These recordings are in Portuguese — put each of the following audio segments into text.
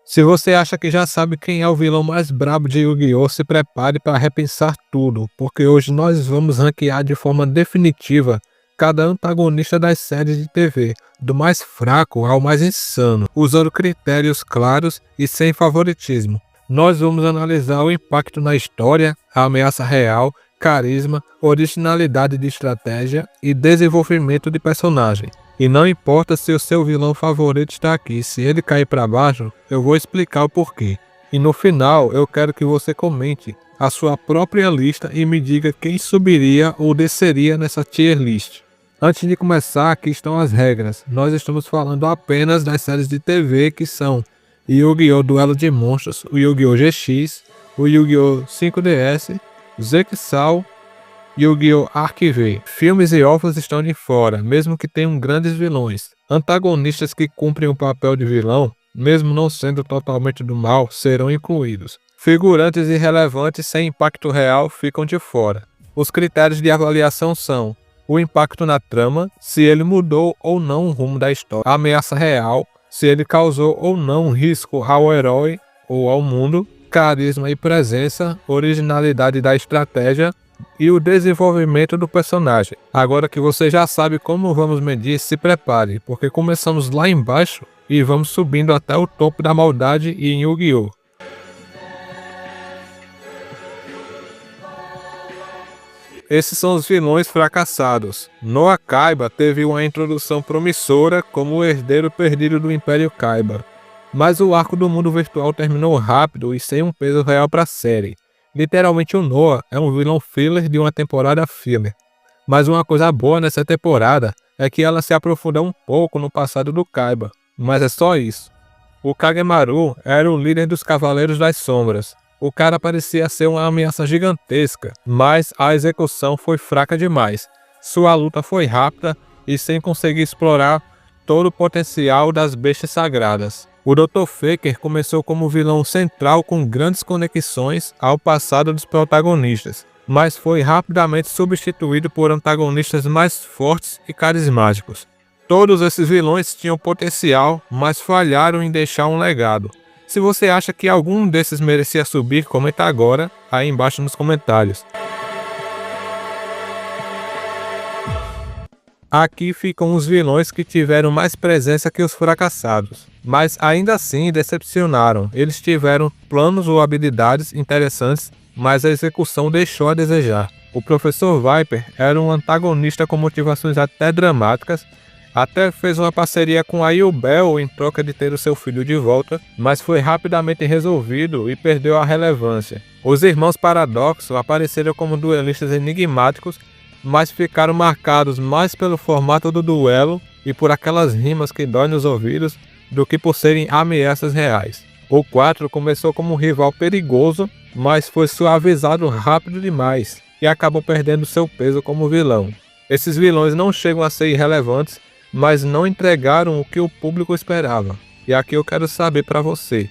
Se você acha que já sabe quem é o vilão mais brabo de Yu-Gi-Oh!, se prepare para repensar tudo, porque hoje nós vamos ranquear de forma definitiva cada antagonista das séries de TV, do mais fraco ao mais insano, usando critérios claros e sem favoritismo. Nós vamos analisar o impacto na história, a ameaça real, carisma, originalidade de estratégia e desenvolvimento de personagem. E não importa se o seu vilão favorito está aqui, se ele cair para baixo, eu vou explicar o porquê. E no final, eu quero que você comente a sua própria lista e me diga quem subiria ou desceria nessa tier list. Antes de começar, aqui estão as regras. Nós estamos falando apenas das séries de TV que são Yu-Gi-Oh! Duelo de Monstros, o Yu-Gi-Oh! GX, o Yu-Gi-Oh! 5DS, Zexal, Yu-Gi-Oh! Archive. Filmes e ovos estão de fora, mesmo que tenham grandes vilões. Antagonistas que cumprem o papel de vilão, mesmo não sendo totalmente do mal, serão incluídos. Figurantes irrelevantes sem impacto real ficam de fora. Os critérios de avaliação são o impacto na trama, se ele mudou ou não o rumo da história, a ameaça real, se ele causou ou não risco ao herói ou ao mundo, carisma e presença, originalidade da estratégia e o desenvolvimento do personagem. Agora que você já sabe como vamos medir, se prepare, porque começamos lá embaixo e vamos subindo até o topo da maldade em Yu-Gi-Oh! Esses são os vilões fracassados. Noah Kaiba teve uma introdução promissora como o herdeiro perdido do Império Kaiba, mas o arco do mundo virtual terminou rápido e sem um peso real para a série. Literalmente o Noah é um vilão filler de uma temporada filler. Mas uma coisa boa nessa temporada é que ela se aprofunda um pouco no passado do Kaiba, mas é só isso. O Kagemaru era o líder dos Cavaleiros das Sombras. O cara parecia ser uma ameaça gigantesca, mas a execução foi fraca demais. Sua luta foi rápida e sem conseguir explorar todo o potencial das bestas sagradas. O Dr. Faker começou como vilão central com grandes conexões ao passado dos protagonistas, mas foi rapidamente substituído por antagonistas mais fortes e carismáticos. Todos esses vilões tinham potencial, mas falharam em deixar um legado. Se você acha que algum desses merecia subir, comenta agora, aí embaixo nos comentários. Aqui ficam os vilões que tiveram mais presença que os fracassados, mas ainda assim decepcionaram. Eles tiveram planos ou habilidades interessantes, mas a execução deixou a desejar. O Professor Viper era um antagonista com motivações até dramáticas, até fez uma parceria com a Yubel em troca de ter o seu filho de volta, mas foi rapidamente resolvido e perdeu a relevância. Os irmãos Paradoxo apareceram como duelistas enigmáticos, mas ficaram marcados mais pelo formato do duelo e por aquelas rimas que doem nos ouvidos do que por serem ameaças reais. O 4 começou como um rival perigoso, mas foi suavizado rápido demais e acabou perdendo seu peso como vilão. Esses vilões não chegam a ser irrelevantes, mas não entregaram o que o público esperava. E aqui eu quero saber para você,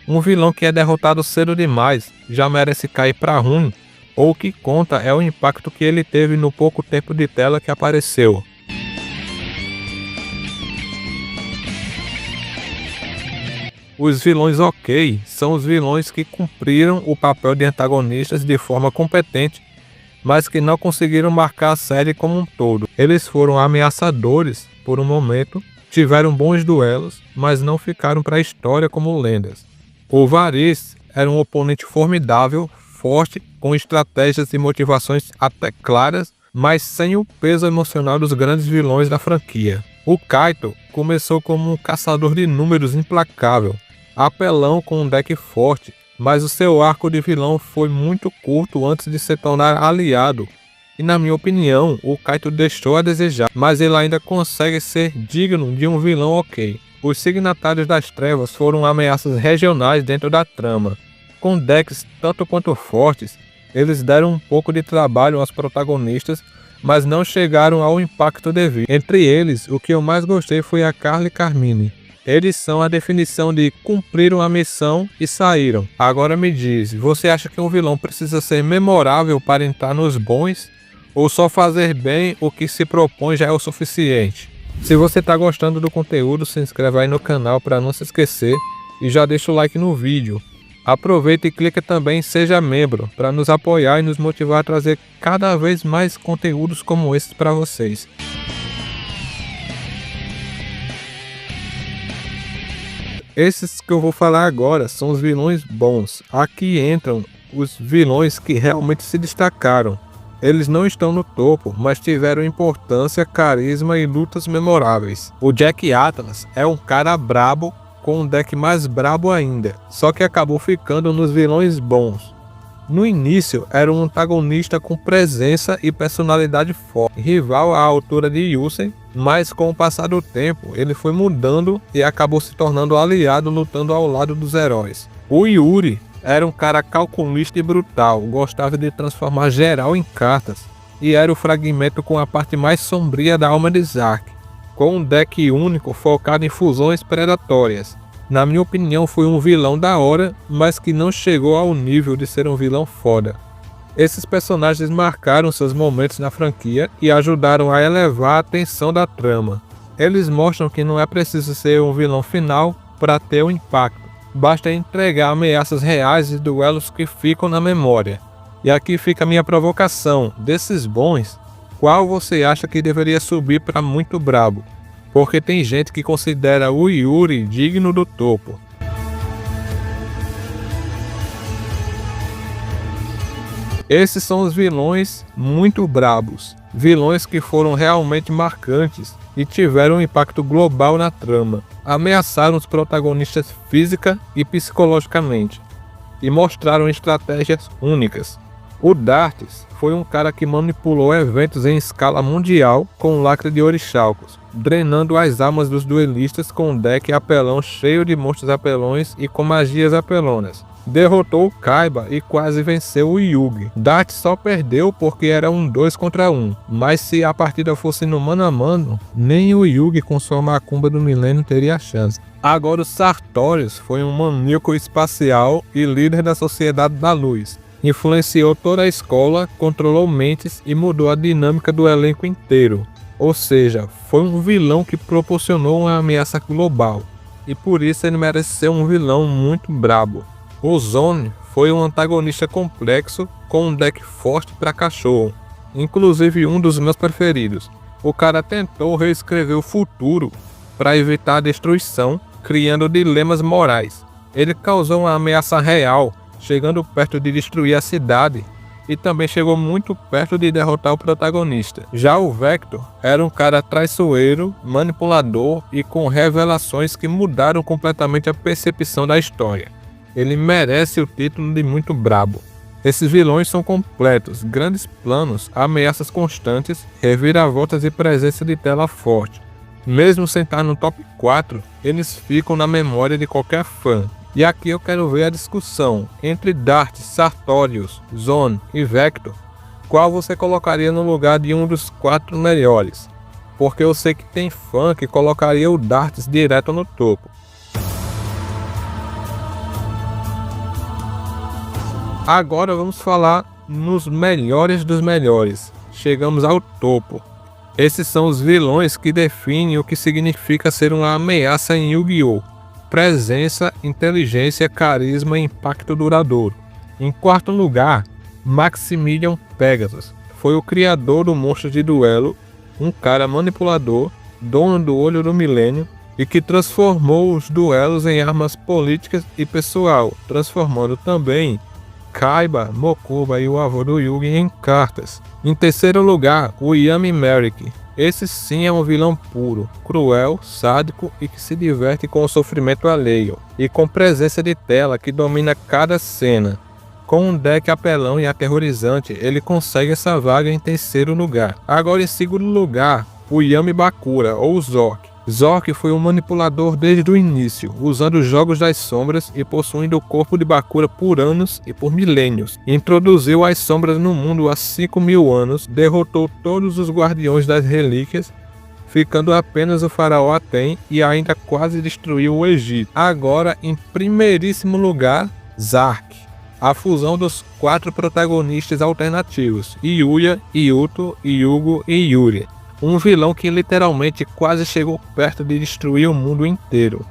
um vilão que é derrotado cedo demais já merece cair para ruim? Ou o que conta é o impacto que ele teve no pouco tempo de tela que apareceu? Os vilões ok são os vilões que cumpriram o papel de antagonistas de forma competente, mas que não conseguiram marcar a série como um todo. Eles foram ameaçadores por um momento, tiveram bons duelos, mas não ficaram para a história como lendas. O Varys era um oponente formidável, forte, com estratégias e motivações até claras, mas sem o peso emocional dos grandes vilões da franquia. O Kaito começou como um caçador de números implacável, apelão com um deck forte, mas o seu arco de vilão foi muito curto antes de se tornar aliado. E na minha opinião, o Kaito deixou a desejar, mas ele ainda consegue ser digno de um vilão ok. Os Signatários das Trevas foram ameaças regionais dentro da trama. Com decks tanto quanto fortes, eles deram um pouco de trabalho aos protagonistas, mas não chegaram ao impacto devido. Entre eles, o que eu mais gostei foi a Carly e Carmine. Eles são a definição de cumpriram a missão e saíram. Agora me diz, você acha que um vilão precisa ser memorável para entrar nos bons? Ou só fazer bem o que se propõe já é o suficiente? Se você está gostando do conteúdo, se inscreve aí no canal para não se esquecer. e já deixa o like no vídeo. Aproveita e clica também em Seja Membro para nos apoiar e nos motivar a trazer cada vez mais conteúdos como esses para vocês. Esses que eu vou falar agora são os vilões bons. Aqui entram os vilões que realmente se destacaram. Eles não estão no topo, mas tiveram importância, carisma e lutas memoráveis. O Jack Atlas é um cara brabo com um deck mais brabo ainda, só que acabou ficando nos vilões bons. No início era um antagonista com presença e personalidade forte, rival à altura de Yusen, mas com o passar do tempo ele foi mudando e acabou se tornando aliado lutando ao lado dos heróis. O Yuri era um cara calculista e brutal, gostava de transformar geral em cartas e era o fragmento com a parte mais sombria da alma de Zark, com um deck único focado em fusões predatórias. Na minha opinião foi um vilão da hora, mas que não chegou ao nível de ser um vilão foda. Esses personagens marcaram seus momentos na franquia e ajudaram a elevar a tensão da trama. Eles mostram que não é preciso ser um vilão final para ter um impacto. Basta entregar ameaças reais e duelos que ficam na memória. E aqui fica a minha provocação: desses bons, qual você acha que deveria subir para muito brabo? Porque tem gente que considera o Yuri digno do topo. Esses são os vilões muito brabos, vilões que foram realmente marcantes e tiveram um impacto global na trama. Ameaçaram os protagonistas física e psicologicamente e mostraram estratégias únicas. O Dartes foi um cara que manipulou eventos em escala mundial com um lacre de orixalcos, drenando as almas dos duelistas com um deck apelão cheio de monstros apelões e com magias apelonas. Derrotou o Kaiba e quase venceu o Yugi. Dartes só perdeu porque era um 2 contra 1, mas se a partida fosse no mano a mano, nem o Yugi com sua macumba do milênio teria chance. Agora o Sartorius foi um maníaco espacial e líder da Sociedade da Luz. Influenciou toda a escola, controlou mentes e mudou a dinâmica do elenco inteiro. Ou seja, foi um vilão que proporcionou uma ameaça global. E por isso ele merece ser um vilão muito brabo. O Zone foi um antagonista complexo com um deck forte para cachorro. Inclusive um dos meus preferidos. O cara tentou reescrever o futuro para evitar a destruição, criando dilemas morais. Ele causou uma ameaça real, chegando perto de destruir a cidade, e também chegou muito perto de derrotar o protagonista. Já o Vector era um cara traiçoeiro, manipulador e com revelações que mudaram completamente a percepção da história. Ele merece o título de muito brabo. Esses vilões são completos, grandes planos, ameaças constantes, reviravoltas e presença de tela forte. Mesmo sem estar no top 4, eles ficam na memória de qualquer fã. E aqui eu quero ver a discussão entre Dartes, Sartorius, Zone e Vector. Qual você colocaria no lugar de um dos 4 melhores? Porque eu sei que tem fã que colocaria o Dartes direto no topo. Agora vamos falar nos melhores dos melhores. Chegamos ao topo. Esses são os vilões que definem o que significa ser uma ameaça em Yu-Gi-Oh! Presença, inteligência, carisma e impacto duradouro. Em quarto lugar, Maximilian Pegasus. Foi o criador do monstro de duelo, um cara manipulador, dono do olho do milênio e que transformou os duelos em armas políticas e pessoal, transformando também Kaiba, Mokuba e o avô do Yugi em cartas. Em terceiro lugar, o Yami Merrick. Esse sim é um vilão puro, cruel, sádico e que se diverte com o sofrimento alheio, e com presença de tela que domina cada cena. Com um deck apelão e aterrorizante, ele consegue essa vaga em terceiro lugar. Agora em segundo lugar, o Yami Bakura, ou Zork. Zork foi um manipulador desde o início, usando os jogos das sombras e possuindo o corpo de Bakura por anos e por milênios. Introduziu as sombras no mundo há 5.000 anos, derrotou todos os guardiões das relíquias, ficando apenas o faraó Aten e ainda quase destruiu o Egito. Agora, em primeiríssimo lugar, Zark. A fusão dos 4 protagonistas alternativos, Yuya, Yuto, Yugo e Yuri. Um vilão que literalmente quase chegou perto de destruir o mundo inteiro.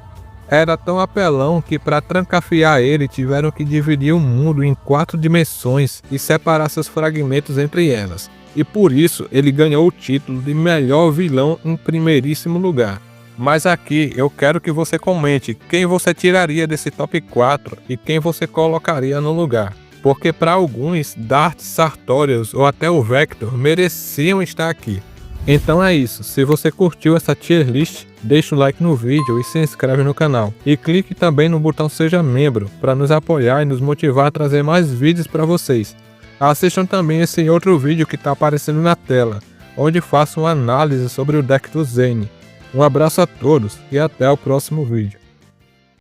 Era tão apelão que para trancafiar ele tiveram que dividir o mundo em 4 dimensões e separar seus fragmentos entre elas. E por isso ele ganhou o título de melhor vilão em primeiríssimo lugar. Mas aqui eu quero que você comente quem você tiraria desse top 4 e quem você colocaria no lugar. Porque para alguns, Darth, Sartorius ou até o Vector mereciam estar aqui. Então é isso, se você curtiu essa tier list, deixa o like no vídeo e se inscreve no canal. E clique também no botão seja membro para nos apoiar e nos motivar a trazer mais vídeos para vocês. Assistam também esse outro vídeo que está aparecendo na tela, onde faço uma análise sobre o deck do Zane. Um abraço a todos e até o próximo vídeo.